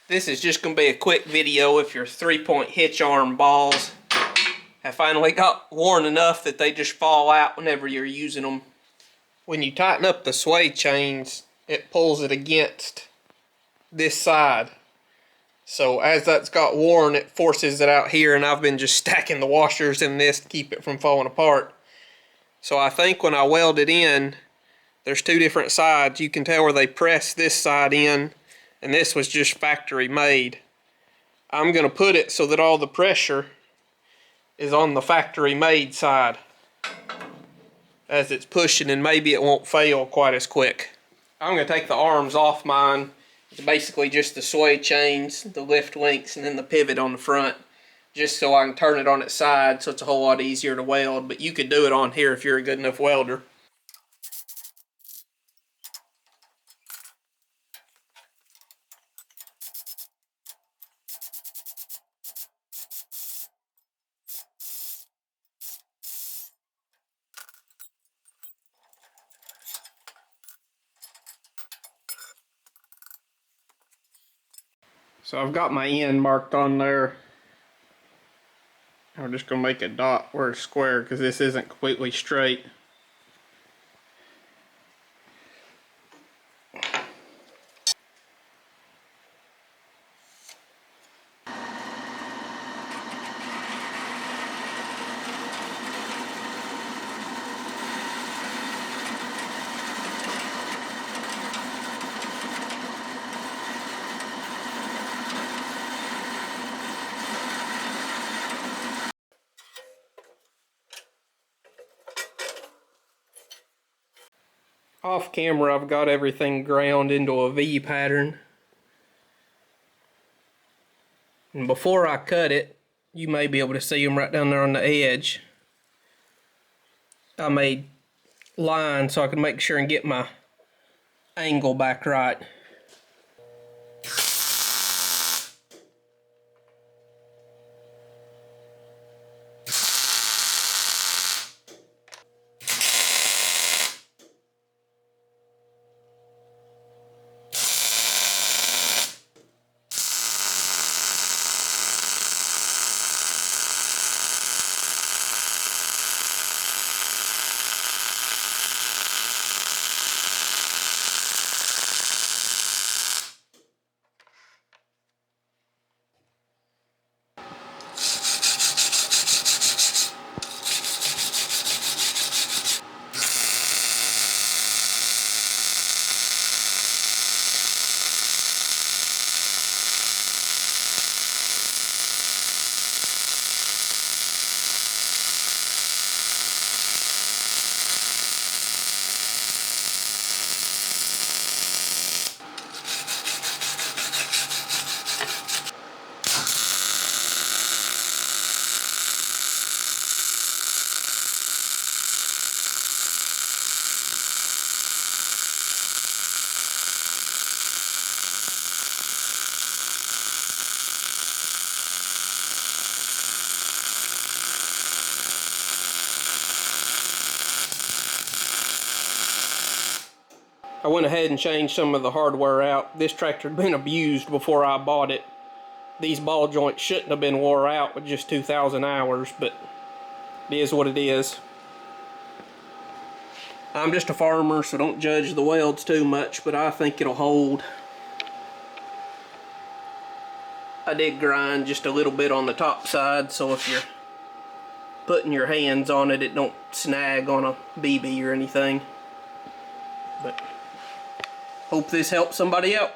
This is just going to be a quick video if your 3-point hitch arm balls have finally got worn enough that they just fall out whenever you're using them. When you tighten up the sway chains, it pulls it against this side. So as that's got worn, it forces it out here, and I've been just stacking the washers in this to keep it from falling apart. So I think when I weld it in, there's two different sides. You can tell where they press this side in, and this was just factory made. I'm going to put it so that all the pressure is on the factory made side as it's pushing, and maybe it won't fail quite as quick. I'm going to take the arms off mine. It's basically just the sway chains, the lift links, and then the pivot on the front, just so I can turn it on its side so it's a whole lot easier to weld. But you could do it on here if you're a good enough welder. So I've got my end marked on there. I'm just going to make a dot where it's square because this isn't completely straight. Off camera, I've got everything ground into a V pattern. And before I cut it, you may be able to see them right down there on the edge. I made lines so I can make sure and get my angle back right. I went ahead and changed some of the hardware out. This tractor had been abused before I bought it. These ball joints shouldn't have been wore out with just 2,000 hours, but it is what it is. I'm just a farmer, so don't judge the welds too much, but I think it'll hold. I did grind just a little bit on the top side, so if you're putting your hands on it, it don't snag on a BB or anything. But hope this helps somebody out.